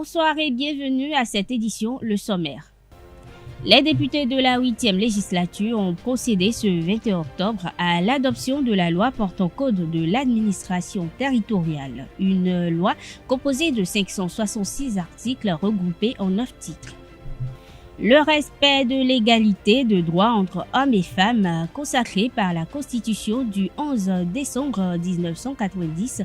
Bonsoir et bienvenue à cette édition, le sommaire. Les députés de la 8e législature ont procédé ce 21 octobre à l'adoption de la loi portant code de l'administration territoriale, une loi composée de 566 articles regroupés en 9 titres. Le respect de l'égalité de droits entre hommes et femmes consacré par la Constitution du 11 décembre 1990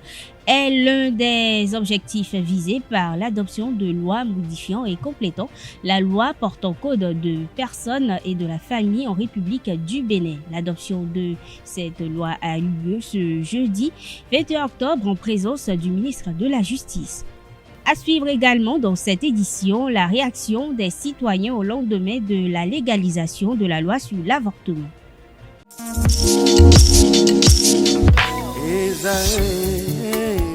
est l'un des objectifs visés par l'adoption de lois modifiant et complétant la loi portant code de personnes et de la famille en République du Bénin. L'adoption de cette loi a eu lieu ce jeudi 21 octobre en présence du ministre de la Justice. À suivre également dans cette édition la réaction des citoyens au lendemain de la légalisation de la loi sur l'avortement.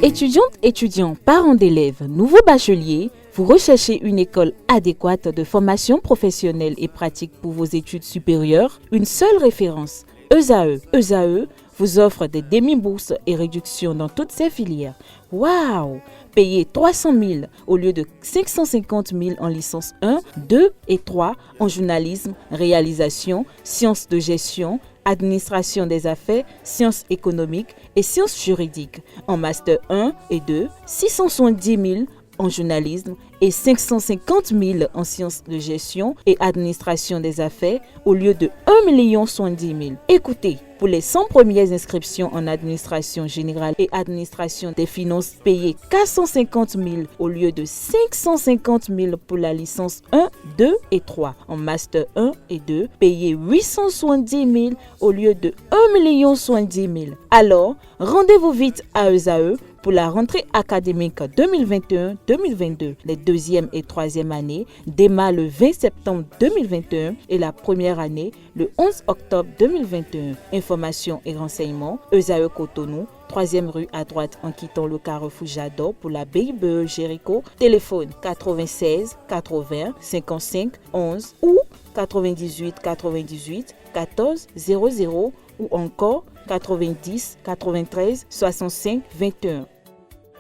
Étudiantes, étudiants, parents d'élèves, nouveaux bacheliers, vous recherchez une école adéquate de formation professionnelle et pratique pour vos études supérieures? Une seule référence, ESAE. ESAE vous offre des demi-bourses et réductions dans toutes ces filières. Waouh! Payez 300 000 au lieu de 550 000 en licence 1, 2 et 3 en journalisme, réalisation, sciences de gestion, administration des affaires, sciences économiques et sciences juridiques. En master 1 et 2, 670 000 en journalisme et 550 000 en sciences de gestion et administration des affaires au lieu de 1 070 000. Écoutez, pour les 100 premières inscriptions en administration générale et administration des finances, payez 450 000 au lieu de 550 000 pour la licence 1, 2 et 3. En master 1 et 2, payez 870 000 au lieu de 1 070 000. Alors, rendez-vous vite à ESAE pour la rentrée académique 2021-2022. Les deuxième et troisième années démarrent le 20 septembre 2021 et la première année le 11 octobre 2021. Informations et renseignements, ESAE Cotonou, 3e rue à droite en quittant le carrefour Jador pour la BIBE Jéricho. Téléphone 96 80 55 11 ou 98 98 14 00 ou encore 90 93 65 21.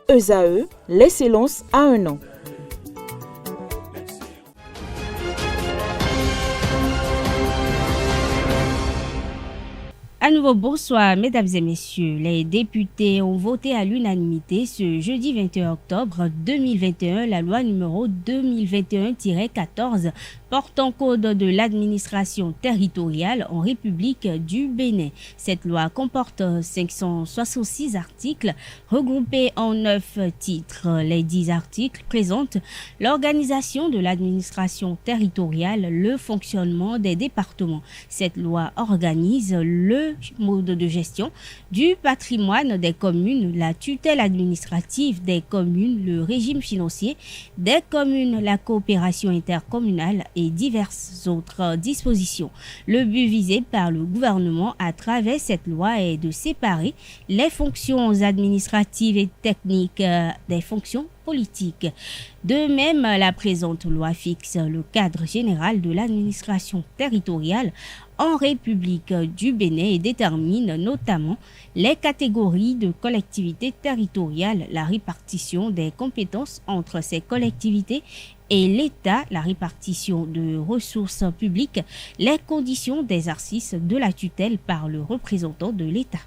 ESAE, l'excellence à un an. À nouveau, bonsoir, mesdames et messieurs. Les députés ont voté à l'unanimité ce jeudi 21 octobre 2021 la loi numéro 2021-14 portant code de l'administration territoriale en République du Bénin. Cette loi comporte 566 articles regroupés en 9 titres. Les 10 articles présentent l'organisation de l'administration territoriale, le fonctionnement des départements. Cette loi organise le mode de gestion du patrimoine des communes, la tutelle administrative des communes, le régime financier des communes, la coopération intercommunale et diverses autres dispositions. Le but visé par le gouvernement à travers cette loi est de séparer les fonctions administratives et techniques des fonctions politique. De même, la présente loi fixe le cadre général de l'administration territoriale en République du Bénin et détermine notamment les catégories de collectivités territoriales, la répartition des compétences entre ces collectivités et l'État, la répartition de ressources publiques, les conditions d'exercice de la tutelle par le représentant de l'État.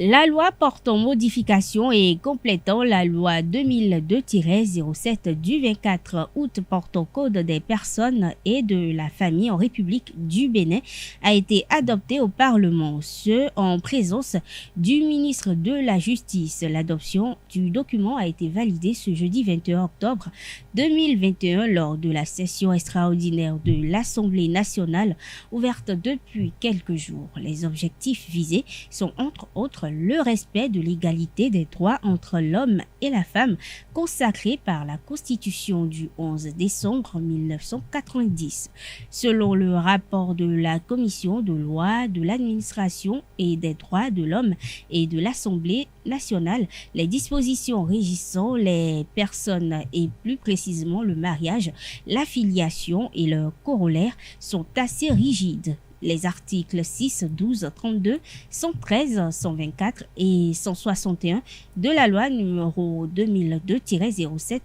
La loi portant modification et complétant la loi 2002-07 du 24 août portant code des personnes et de la famille en République du Bénin a été adoptée au Parlement, ce en présence du ministre de la Justice. L'adoption du document a été validée ce jeudi 21 octobre 2021 lors de la session extraordinaire de l'Assemblée nationale ouverte depuis quelques jours. Les objectifs visés sont entre autres le respect de l'égalité des droits entre l'homme et la femme consacrée par la Constitution du 11 décembre 1990. Selon le rapport de la Commission de loi de l'administration et des droits de l'homme et de l'Assemblée nationale, les dispositions régissant les personnes et plus précisément le mariage, la filiation et leurs corollaires sont assez rigides. Les articles 6, 12, 32, 113, 124 et 161 de la loi numéro 2002-07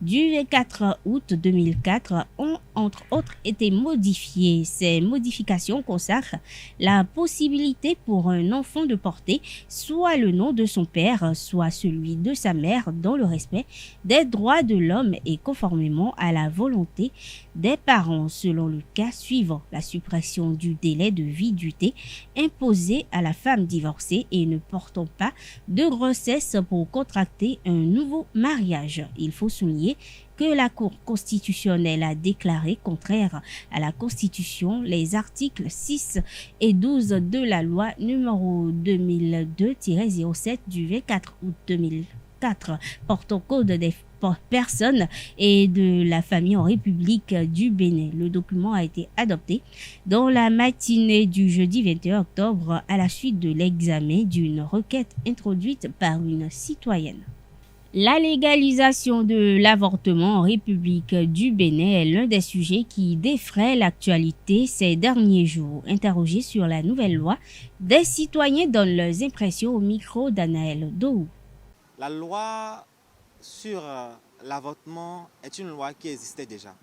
du 4 août 2004 ont entre autres été modifiés. Ces modifications consacrent la possibilité pour un enfant de porter soit le nom de son père, soit celui de sa mère dans le respect des droits de l'homme et conformément à la volonté des parents selon le cas suivant: la suppression du délai de viduité imposé à la femme divorcée et ne portant pas de grossesse pour contracter un nouveau mariage. Il faut souligner que la Cour constitutionnelle a déclaré contraire à la Constitution les articles 6 et 12 de la loi numéro 2002-07 du 24 août 2004 portant code des personnes et de la famille en République du Bénin. Le document a été adopté dans la matinée du jeudi 21 octobre à la suite de l'examen d'une requête introduite par une citoyenne. La légalisation de l'avortement en République du Bénin est l'un des sujets qui défraie l'actualité ces derniers jours. Interrogés sur la nouvelle loi, des citoyens donnent leurs impressions au micro d'Anaël Dohou. La loi sur l'avortement est une loi qui existait déjà.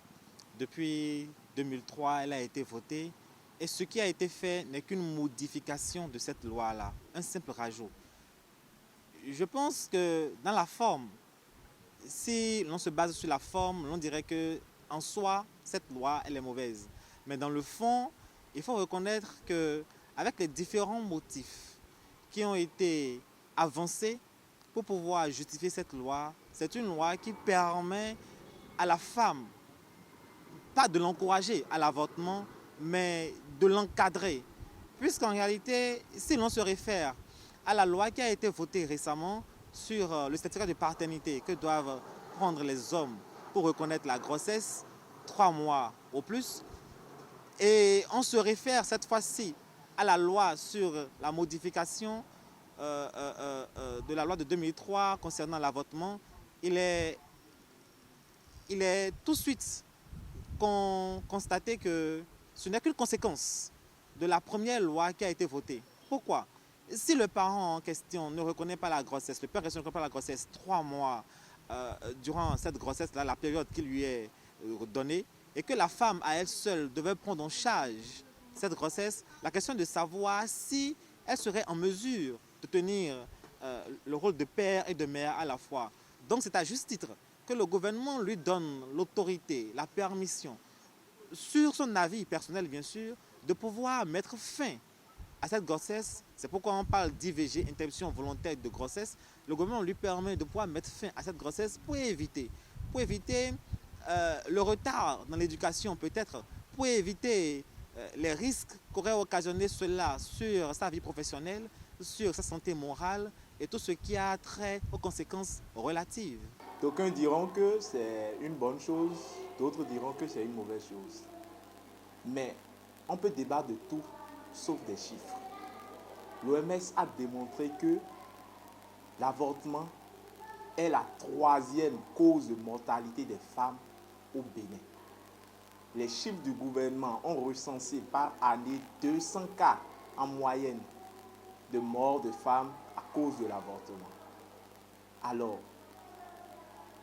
Depuis 2003, elle a été votée et ce qui a été fait n'est qu'une modification de cette loi-là, un simple rajout. Je pense que dans la forme, si l'on se base sur la forme, l'on dirait qu'en soi, cette loi, elle est mauvaise. Mais dans le fond, il faut reconnaître qu'avec les différents motifs qui ont été avancés pour pouvoir justifier cette loi, c'est une loi qui permet à la femme, pas de l'encourager à l'avortement, mais de l'encadrer. Puisqu'en réalité, si l'on se réfère à la loi qui a été votée récemment sur le certificat de paternité que doivent prendre les hommes pour reconnaître la grossesse, 3 mois au plus. Et on se réfère cette fois-ci à la loi sur la modification de la loi de 2003 concernant l'avortement. Il est tout de suite constaté que ce n'est qu'une conséquence de la première loi qui a été votée. Pourquoi ? Si le parent en question ne reconnaît pas la grossesse, le père ne reconnaît pas la grossesse 3 mois durant cette grossesse-là, la période qui lui est donnée, et que la femme à elle seule devait prendre en charge cette grossesse, la question de savoir si elle serait en mesure de tenir le rôle de père et de mère à la fois. Donc c'est à juste titre que le gouvernement lui donne l'autorité, la permission, sur son avis personnel bien sûr, de pouvoir mettre fin à cette grossesse. C'est pourquoi on parle d'IVG, interruption volontaire de grossesse. Le gouvernement lui permet de pouvoir mettre fin à cette grossesse pour éviter le retard dans l'éducation peut-être, pour éviter les risques qu'aurait occasionné cela sur sa vie professionnelle, sur sa santé morale et tout ce qui a trait aux conséquences relatives. D'aucuns diront que c'est une bonne chose, d'autres diront que c'est une mauvaise chose. Mais on peut débattre de tout sauf des chiffres. L'OMS a démontré que l'avortement est la 3e cause de mortalité des femmes au Bénin. Les chiffres du gouvernement ont recensé par année 200 cas en moyenne de morts de femmes à cause de l'avortement. Alors,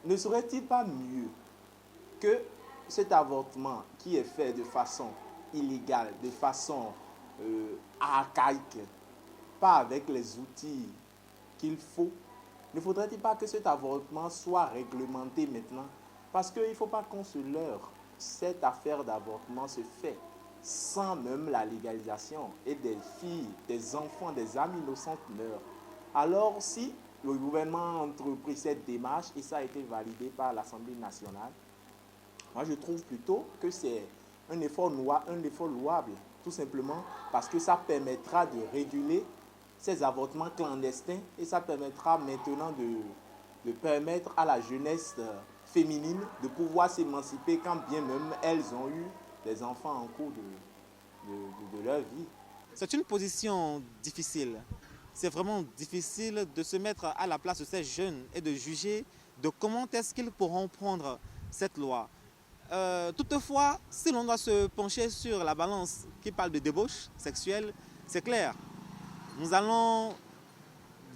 ne serait-il pas mieux que cet avortement qui est fait de façon illégale, de façon archaïque, pas avec les outils qu'il faut, ne faudrait-il pas que cet avortement soit réglementé maintenant? Parce qu'il ne faut pas qu'on se leurre. Cette affaire d'avortement se fait sans même la légalisation et des filles, des enfants, des âmes innocentes meurent. Alors si le gouvernement a entrepris cette démarche et ça a été validé par l'Assemblée nationale, moi je trouve plutôt que c'est un effort louable, tout simplement parce que ça permettra de réguler ces avortements clandestins et ça permettra maintenant de permettre à la jeunesse féminine de pouvoir s'émanciper quand bien même elles ont eu des enfants en cours de leur vie. C'est une position difficile. C'est vraiment difficile de se mettre à la place de ces jeunes et de juger de comment est-ce qu'ils pourront prendre cette loi. Toutefois, si l'on doit se pencher sur la balance qui parle de débauche sexuelle, c'est clair. Nous allons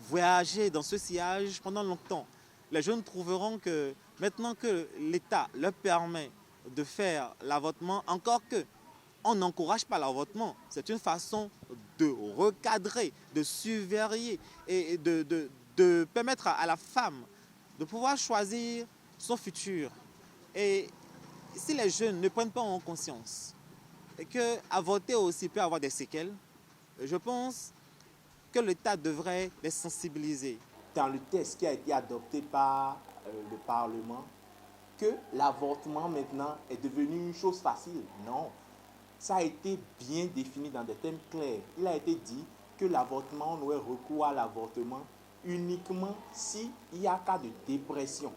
voyager dans ce sillage pendant longtemps. Les jeunes trouveront que maintenant que l'État leur permet de faire l'avortement, encore que on n'encourage pas l'avortement, c'est une façon de recadrer, de surveiller et de permettre à la femme de pouvoir choisir son futur. Et si les jeunes ne prennent pas en conscience qu'avorter aussi peut avoir des séquelles, je pense que l'État devrait les sensibiliser. Dans le texte qui a été adopté par le Parlement, que l'avortement maintenant est devenu une chose facile. Non, ça a été bien défini dans des thèmes clairs. Il a été dit que l'avortement, on aurait recours à l'avortement uniquement s'il y a cas de dépression.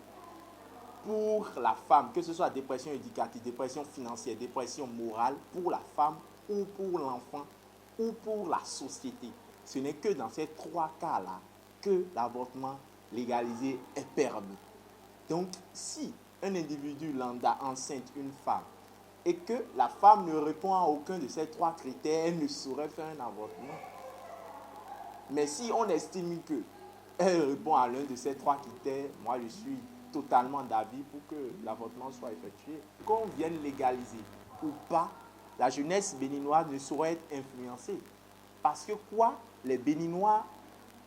Pour la femme, que ce soit dépression éducative, dépression financière, dépression morale, pour la femme ou pour l'enfant ou pour la société. Ce n'est que dans ces trois cas-là que l'avortement légalisé est permis. Donc, si un individu lambda enceinte une femme et que la femme ne répond à aucun de ces trois critères, elle ne saurait faire un avortement. Mais si on estime qu'elle répond à l'un de ces trois critères, moi je suis totalement d'avis pour que l'avortement soit effectué. Qu'on vienne légaliser ou pas, la jeunesse béninoise ne saurait être influencée. Parce que quoi? Les Béninois,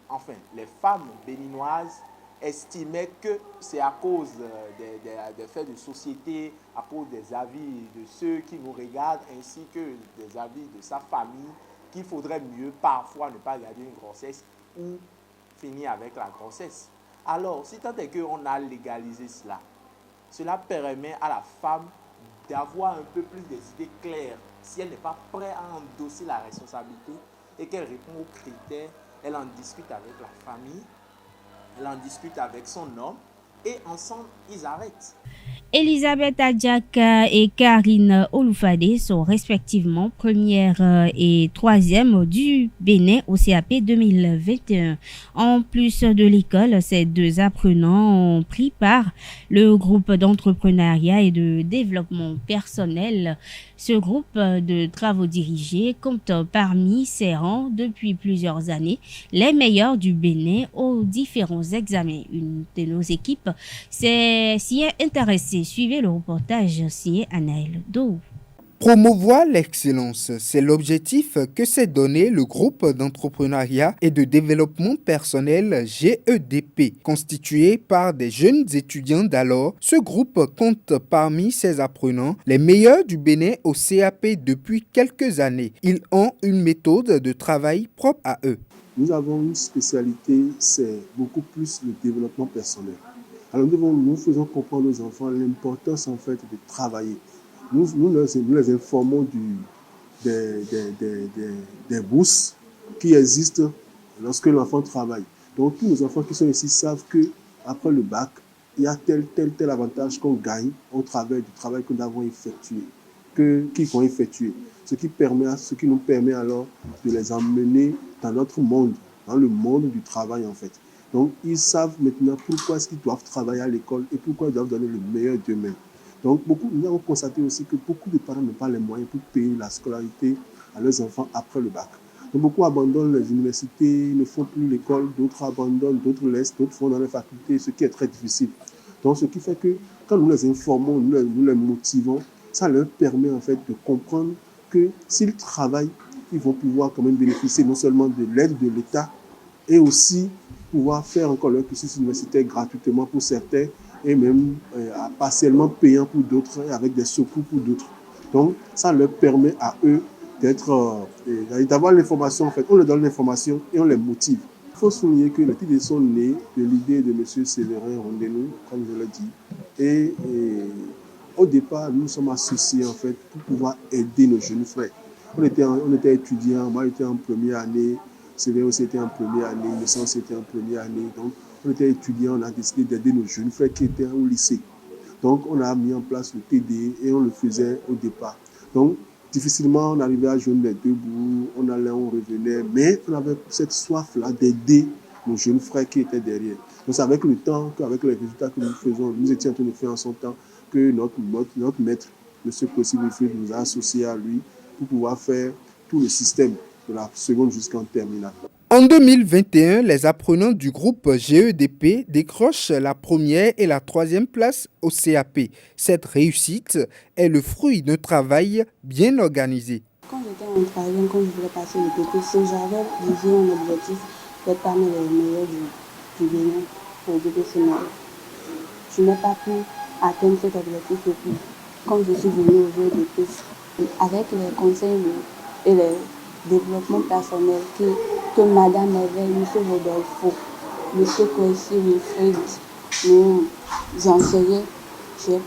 enfin les femmes béninoises estimaient que c'est à cause des faits de société, à cause des avis de ceux qui nous regardent, ainsi que des avis de sa famille, qu'il faudrait mieux parfois ne pas garder une grossesse ou finir avec la grossesse. Alors, si tant est qu'on a légalisé cela, cela permet à la femme d'avoir un peu plus des idées claires. Si elle n'est pas prête à endosser la responsabilité et qu'elle répond aux critères, elle en discute avec la famille, elle en discute avec son homme et ensemble, ils arrêtent. Elisabeth Adjaka et Karine Oloufade sont respectivement première et troisième du Bénin au CAP 2021. En plus de l'école, ces deux apprenants ont pris part le groupe d'entrepreneuriat et de développement personnel. Ce groupe de travaux dirigés compte parmi ses rangs depuis plusieurs années les meilleurs du Bénin aux différents examens. Une de nos équipes s'y est intéressée. Suivez le reportage signé Anaël Do. Promouvoir l'excellence, c'est l'objectif que s'est donné le groupe d'entrepreneuriat et de développement personnel GEDP. Constitué par des jeunes étudiants d'alors, ce groupe compte parmi ses apprenants les meilleurs du Bénin au CAP depuis quelques années. Ils ont une méthode de travail propre à eux. Nous avons une spécialité, c'est beaucoup plus le développement personnel. Alors nous faisons comprendre aux enfants l'importance en fait de travailler. Nous les informons des bourses qui existent lorsque l'enfant travaille. Donc tous nos enfants qui sont ici savent qu'après le bac, il y a tel avantage qu'on gagne au travers du travail que nous avons effectué, qu'ils vont effectuer. Ce qui nous permet alors de les emmener dans notre monde, dans le monde du travail en fait. Donc, ils savent maintenant pourquoi est-ce qu'ils doivent travailler à l'école et pourquoi ils doivent donner le meilleur d'eux-mêmes. Donc, nous avons constaté aussi que beaucoup de parents n'ont pas les moyens pour payer la scolarité à leurs enfants après le bac. Donc, beaucoup abandonnent les universités, ne font plus l'école, d'autres abandonnent, d'autres laissent, d'autres font dans les facultés, ce qui est très difficile. Donc, ce qui fait que quand nous les informons, nous les motivons, ça leur permet en fait de comprendre que s'ils travaillent, ils vont pouvoir quand même bénéficier non seulement de l'aide de l'État, et aussi pouvoir faire encore leur cursus universitaire gratuitement pour certains et même partiellement payant pour d'autres et avec des secours pour d'autres. Donc, ça leur permet à eux d'avoir l'information. En fait, on leur donne l'information et on les motive. Il faut souligner que les idées sont nées de l'idée de M. Séverin Rondenou, comme je l'ai dit. Et au départ, nous sommes associés en fait pour pouvoir aider nos jeunes frères. On était étudiants, moi j'étais en première année. Séverin aussi était en première année, Innocence était en première année. Donc, on était étudiants, on a décidé d'aider nos jeunes frères qui étaient au lycée. Donc, on a mis en place le TD et on le faisait au départ. Donc, difficilement, on arrivait à joindre les deux bouts, on allait, on revenait, mais on avait cette soif-là d'aider nos jeunes frères qui étaient derrière. Donc, c'est avec le temps, avec les résultats que nous faisons, nous étions en train de faire en son temps, que notre maître, M. Kwesi Wilfrid, nous a associés à lui pour pouvoir faire tout le système de la seconde jusqu'en terminale. En 2021, les apprenants du groupe GEDP décrochent la première et la troisième place au CAP. Cette réussite est le fruit d'un travail bien organisé. Quand j'étais en troisième, quand je voulais passer le DPC, j'avais visé un objectif d'être parmi les meilleurs du Bénin au DPC Nord. Je n'ai pas pu atteindre cet objectif depuis quand je suis venue au GEDP. Avec les conseils et les développement personnel que Madame Merveille, M. Rodolfo, M. Kwesi Wilfrid nous enseignaient, j'ai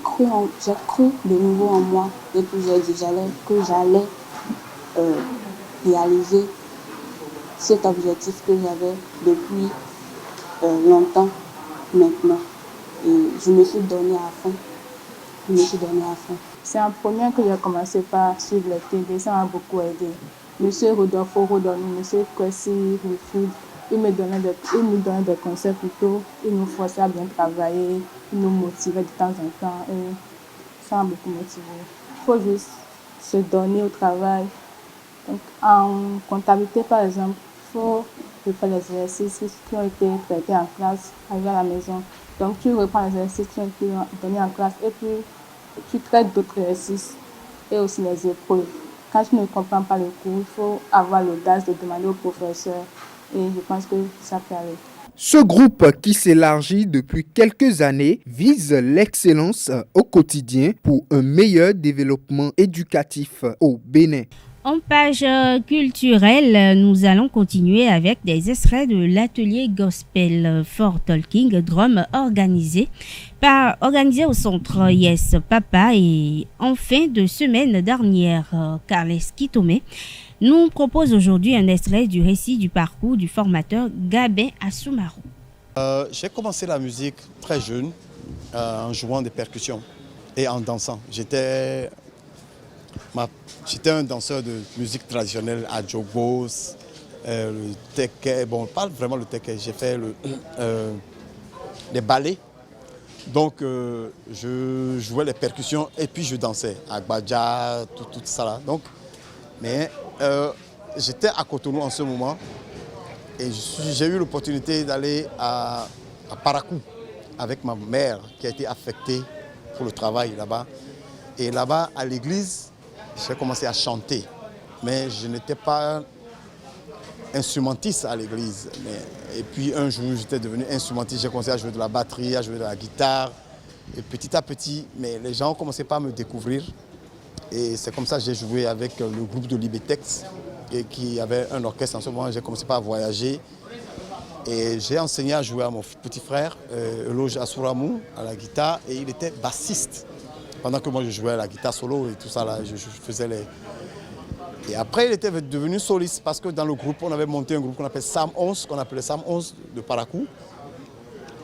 cru de nouveau en moi et puis j'ai dit que j'allais réaliser cet objectif que j'avais depuis longtemps maintenant. Et je me suis donné à fond. C'est en première que j'ai commencé par suivre les TV, ça m'a beaucoup aidé. Monsieur Rodolfo Rodoni, monsieur Kwesi Wilfrid, ils nous donnaient des conseils plutôt, ils nous forçaient à bien travailler, ils nous motivaient de temps en temps et ça m'a beaucoup motivé. Il faut juste se donner au travail. Donc, en comptabilité par exemple, il faut faire les exercices qui ont été traités en classe, arriver à la maison. Donc tu reprends les exercices qui ont été donnés en classe et puis tu traites d'autres exercices et aussi les épreuves. Quand tu ne comprends pas le cours, il faut avoir l'audace de demander au professeur et je pense que ça peut aller. Ce groupe qui s'élargit depuis quelques années vise l'excellence au quotidien pour un meilleur développement éducatif au Bénin. En page culturelle, nous allons continuer avec des extraits de l'atelier gospel for Talking Drum organisé au centre Yes Papa et en fin de semaine dernière. Carles Kitome nous propose aujourd'hui un extrait du récit du parcours du formateur Gabin Assoumaro. J'ai commencé la musique très jeune en jouant des percussions et en dansant. J'étais un danseur de musique traditionnelle à Jogos, le teke, bon, pas vraiment le teke, j'ai fait les ballets. Donc je jouais les percussions et puis je dansais, Agbaja, tout ça là. Donc, mais j'étais à Cotonou en ce moment et j'ai eu l'opportunité d'aller à Parakou avec ma mère qui a été affectée pour le travail là-bas. Et là-bas, à l'église, j'ai commencé à chanter, mais je n'étais pas instrumentiste à l'église. Et puis un jour, j'étais devenu instrumentiste, j'ai commencé à jouer de la batterie, à jouer de la guitare. Et petit à petit, mais les gens ont commencé par me découvrir. Et c'est comme ça que j'ai joué avec le groupe de Libétex, qui avait un orchestre en ce moment. J'ai commencé par voyager. Et j'ai enseigné à jouer à mon petit frère, Eloge Asouramou, à la guitare, et il était bassiste. Pendant que moi je jouais à la guitare solo et tout ça, là, je faisais les... Et après il était devenu soliste parce que dans le groupe, on avait monté un groupe qu'on appelait Sam 11, qu'on appelait Sam 11 de Parakou.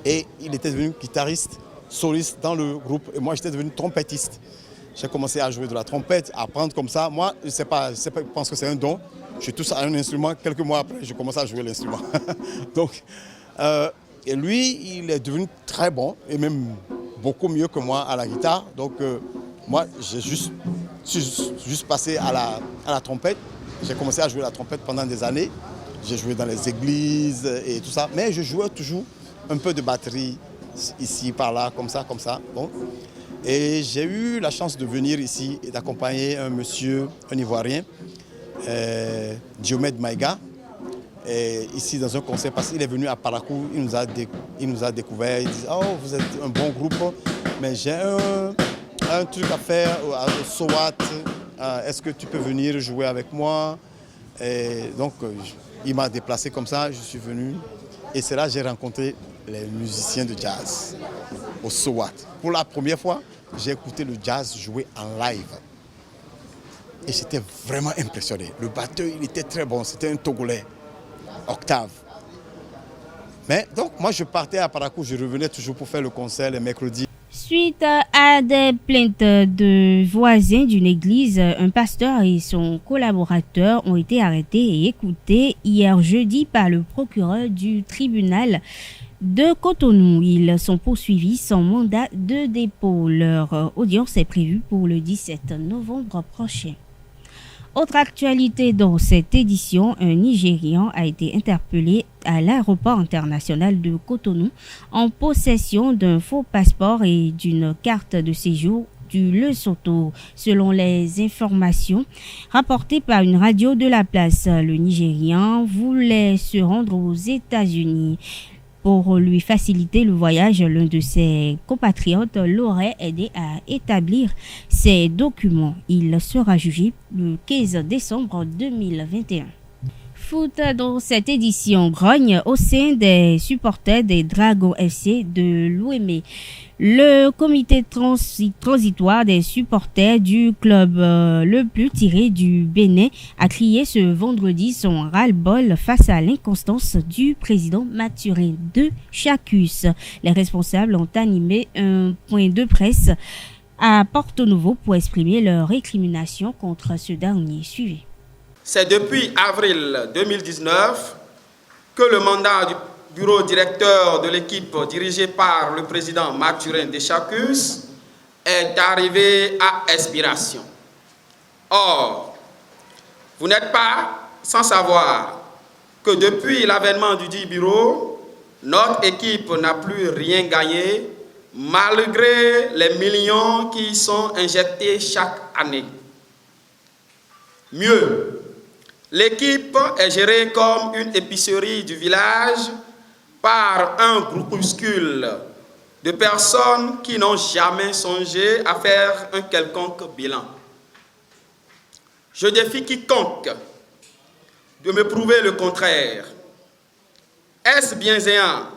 Et il était devenu guitariste, soliste dans le groupe et moi j'étais devenu trompettiste. J'ai commencé à jouer de la trompette, à apprendre comme ça. Moi, je pense que c'est un don. Je touche à un instrument, quelques mois après, je commence à jouer l'instrument. Donc, et lui, il est devenu très bon et même beaucoup mieux que moi à la guitare. Donc moi, j'ai juste passé à la trompette. J'ai commencé à jouer la trompette pendant des années. J'ai joué dans les églises et tout ça. Mais je jouais toujours un peu de batterie ici, par là, comme ça. Bon. Et j'ai eu la chance de venir ici et d'accompagner un monsieur, un Ivoirien, Diomède Maïga, ici dans un concert parce qu'il est venu à Parakou, il nous a découvert, il dit « Oh, vous êtes un bon groupe, mais j'ai un truc à faire au SOAT, est-ce que tu peux venir jouer avec moi ?» Et donc il m'a déplacé comme ça, je suis venu et c'est là que j'ai rencontré les musiciens de jazz au SOAT. Pour la première fois, j'ai écouté le jazz jouer en live. Et j'étais vraiment impressionné. Le batteur, il était très bon, c'était un Togolais. Octave. Mais donc moi je partais à Parakou, je revenais toujours pour faire le concert les mercredis. Suite à des plaintes de voisins d'une église, un pasteur et son collaborateur ont été arrêtés et écoutés hier jeudi par le procureur du tribunal De Cotonou, ils sont poursuivis sans mandat de dépôt. Leur audience est prévue pour le 17 novembre prochain. Autre actualité dans cette édition, un Nigérian a été interpellé à l'aéroport international de Cotonou en possession d'un faux passeport et d'une carte de séjour du Lesotho. Selon les informations rapportées par une radio de la place, le Nigérian voulait se rendre aux États-Unis. Pour lui faciliter le voyage, l'un de ses compatriotes l'aurait aidé à établir ses documents. Il sera jugé le 15 décembre 2021. Foot dans cette édition, grogne au sein des supporters des Dragons FC de Lomé. Le comité transitoire des supporters du club le plus tiré du Bénin a crié ce vendredi son ras-le-bol face à l'inconstance du président Mathurin de Chacus. Les responsables ont animé un point de presse à Porto Novo pour exprimer leur récrimination contre ce dernier. Suivez. C'est depuis avril 2019 que le mandat du bureau directeur de l'équipe dirigée par le président Mathurin de Chacus est arrivé à expiration. Or, vous n'êtes pas sans savoir que depuis l'avènement du dit bureau, notre équipe n'a plus rien gagné malgré les millions qui y sont injectés chaque année. Mieux, l'équipe est gérée comme une épicerie du village par un groupuscule de personnes qui n'ont jamais songé à faire un quelconque bilan. Je défie quiconque de me prouver le contraire. Est-ce bienséant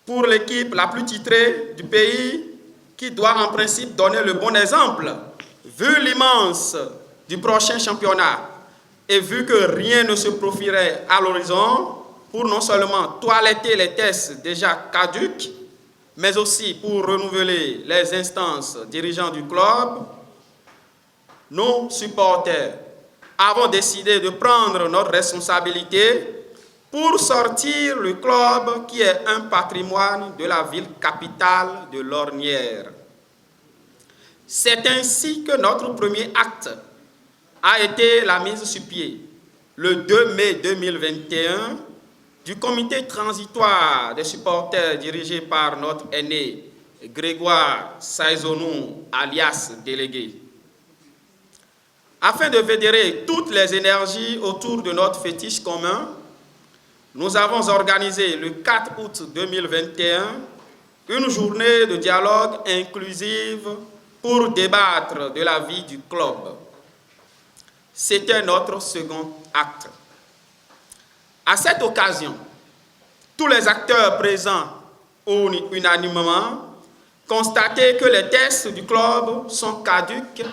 pour l'équipe la plus titrée du pays qui doit en principe donner le bon exemple, vu l'immense du prochain championnat et vu que rien ne se profilerait à l'horizon pour non seulement toiletter les tests déjà caducs, mais aussi pour renouveler les instances dirigeantes du club, nous, supporters, avons décidé de prendre notre responsabilité pour sortir le club qui est un patrimoine de la ville capitale de l'Ornière. C'est ainsi que notre premier acte a été la mise sur pied, le 2 mai 2021, du comité transitoire des supporters dirigé par notre aîné Grégoire Saizonou, alias délégué. Afin de fédérer toutes les énergies autour de notre fétiche commun, nous avons organisé le 4 août 2021 une journée de dialogue inclusive pour débattre de la vie du club. C'était notre second acte. À cette occasion, tous les acteurs présents ont unanimement constaté que les tests du club sont caducs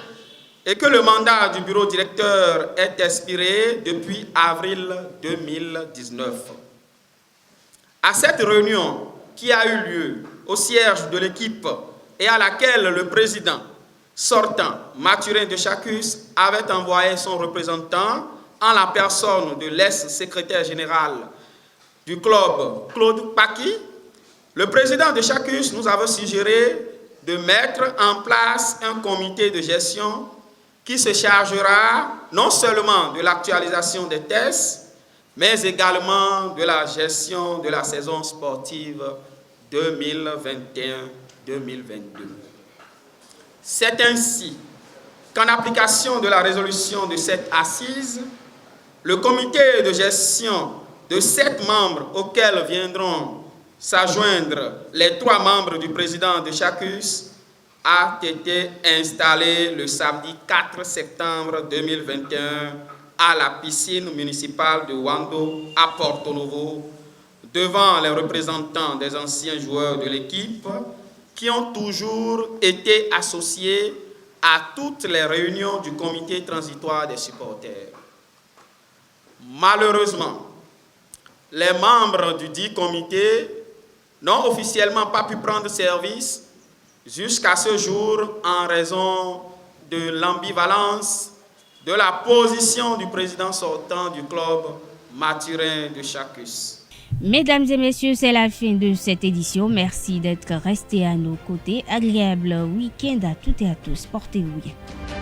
et que le mandat du bureau directeur est expiré depuis avril 2019. À cette réunion qui a eu lieu au siège de l'équipe et à laquelle le président sortant, Mathurin de Chacus, avait envoyé son représentant en la personne de l'ex-secrétaire général du club, Claude Paki, le président de Chacus nous avait suggéré de mettre en place un comité de gestion qui se chargera non seulement de l'actualisation des tests, mais également de la gestion de la saison sportive 2021-2022. C'est ainsi qu'en application de la résolution de cette assise, le comité de gestion de 7 membres auxquels viendront s'adjoindre les 3 membres du président de Chacus a été installé le samedi 4 septembre 2021 à la piscine municipale de Wando à Porto Novo, devant les représentants des anciens joueurs de l'équipe qui ont toujours été associés à toutes les réunions du comité transitoire des supporters. Malheureusement, les membres du dit comité n'ont officiellement pas pu prendre service jusqu'à ce jour en raison de l'ambivalence de la position du président sortant du club, Mathurin de Chacus. Mesdames et messieurs, c'est la fin de cette édition. Merci d'être restés à nos côtés. Agréable week-end à toutes et à tous. Portez-vous bien.